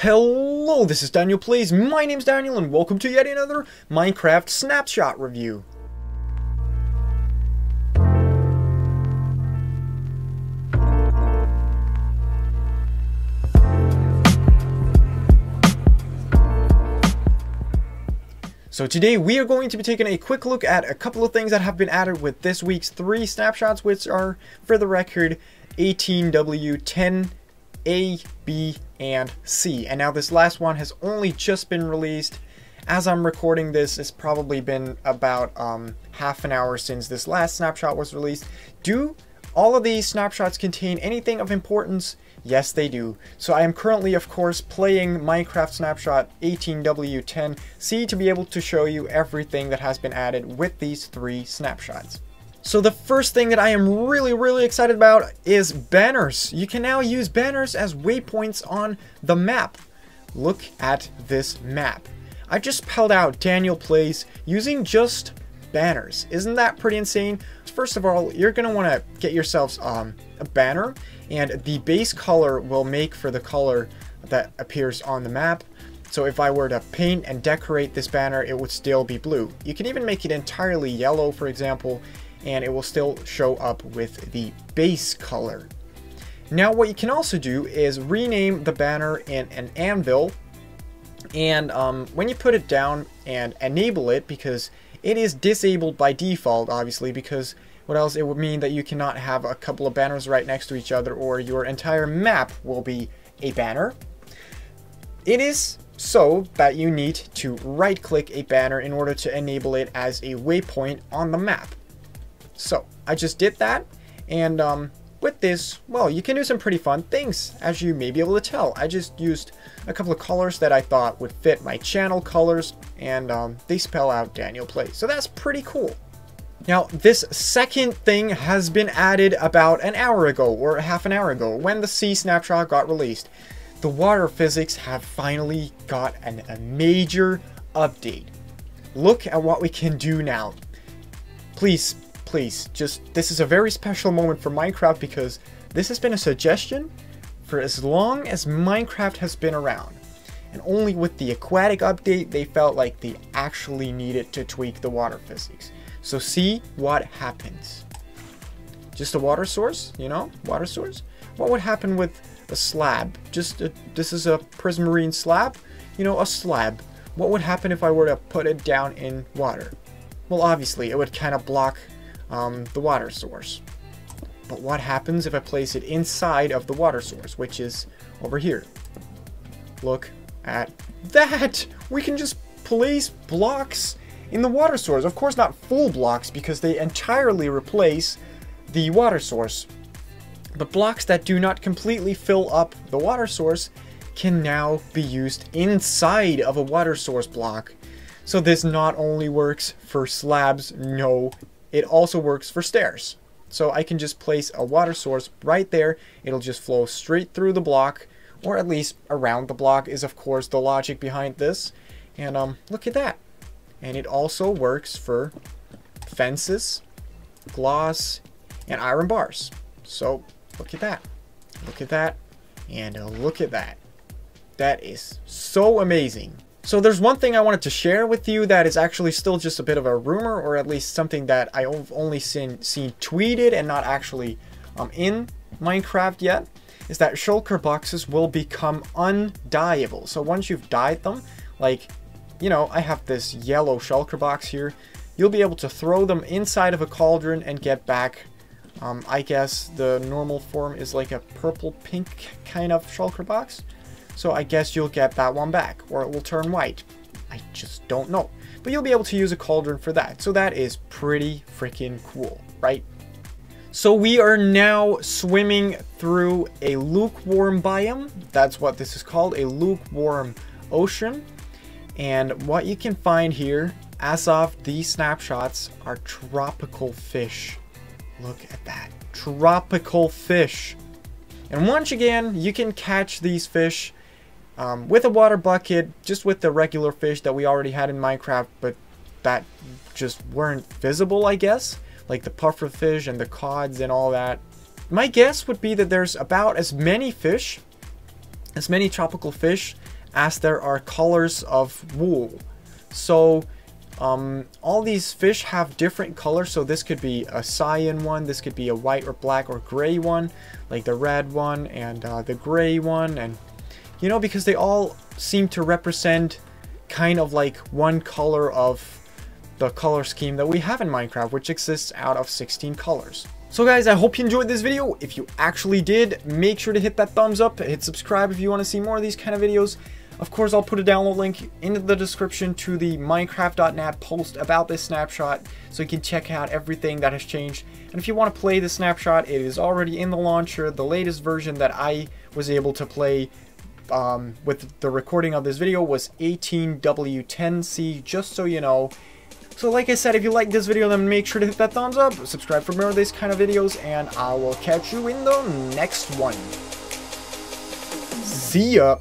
Hello, this is DanielPlays. My name's Daniel, and welcome to yet another Minecraft Snapshot review. So today we are going to be taking a quick look at a couple of things that have been added with this week's 3 snapshots, which are, for the record, 18W10A, B, and C. And now this last one has only just been released. As I'm recording this, it's probably been about half an hour since this last snapshot was released. Do all of these snapshots contain anything of importance? Yes, they do. So I am currently, of course, playing Minecraft Snapshot 18W10C to be able to show you everything that has been added with these 3 snapshots. So the first thing that I am really excited about is banners. You can now use banners as waypoints on the map. Look at this map. I just spelled out DanielPlays using just banners. Isn't that pretty insane? First of all, you're going to want to get yourselves a banner, and the base color will make for the color that appears on the map. So if I were to paint and decorate this banner, it would still be blue. You can even make it entirely yellow, for example, and it will still show up with the base color. Now what you can also do is rename the banner in an anvil, and when you put it down and enable it, because it is disabled by default, obviously, because what else? It would mean that you cannot have a couple of banners right next to each other, or your entire map will be a banner. It is so that you need to right-click a banner in order to enable it as a waypoint on the map. So I just did that, and with this, well, you can do some pretty fun things, as you may be able to tell. I just used a couple of colors that I thought would fit my channel colors, and they spell out DanielPlays. So that's pretty cool. Now, this second thing has been added about an hour ago, or half an hour ago, when the C snapshot got released. The water physics have finally got a major update. Look at what we can do now. Please, this is a very special moment for Minecraft, because this has been a suggestion for as long as Minecraft has been around. And only with the Aquatic update, they felt like they actually needed to tweak the water physics. So see what happens. Just a water source, you know, water source. What would happen with a slab? This is a prismarine slab, you know, a slab. What would happen if I were to put it down in water? Well, obviously, it would kind of block the water source. But what happens if I place it inside of the water source, which is over here? Look at that! We can just place blocks in the water source. Of course, not full blocks, because they entirely replace the water source. But blocks that do not completely fill up the water source can now be used inside of a water source block. So this not only works for slabs, no, it also works for stairs. So I can just place a water source right there. It'll just flow straight through the block, or at least around the block is, of course, the logic behind this. And look at that. And it also works for fences, gloss, and iron bars. So look at that. Look at that. And look at that. That is so amazing. So there's one thing I wanted to share with you that is actually still just a bit of a rumor, or at least something that I've only seen tweeted and not actually in Minecraft yet, is that shulker boxes will become undyeable. So once you've dyed them, like, you know, I have this yellow shulker box here, you'll be able to throw them inside of a cauldron and get back, I guess the normal form is like a purple-pink kind of shulker box. So I guess you'll get that one back, or it will turn white. I just don't know. But you'll be able to use a cauldron for that. So that is pretty freaking cool, right? So we are now swimming through a lukewarm biome. That's what this is called, a lukewarm ocean. And what you can find here, as of these snapshots, are tropical fish. Look at that. Tropical fish. And once again, you can catch these fish with a water bucket, just with the regular fish that we already had in Minecraft, but that just weren't visible, I guess. Like the puffer fish and the cods and all that. My guess would be that there's about as many fish, as many tropical fish as there are colors of wool. So all these fish have different colors. So this could be a cyan one, this could be a white or black or gray one, like the red one and the gray one, and you know, because they all seem to represent kind of like one color of the color scheme that we have in Minecraft, which exists out of 16 colors. So guys, I hope you enjoyed this video. If you actually did, make sure to hit that thumbs up, hit subscribe if you want to see more of these kind of videos. Of course, I'll put a download link in the description to the Minecraft.net post about this snapshot, so you can check out everything that has changed. And if you want to play the snapshot, it is already in the launcher. The latest version that I was able to play with the recording of this video was 18W10C, just so you know. So like I said, if you like this video, then make sure to hit that thumbs up, subscribe for more of these kind of videos, and I will catch you in the next one. See ya!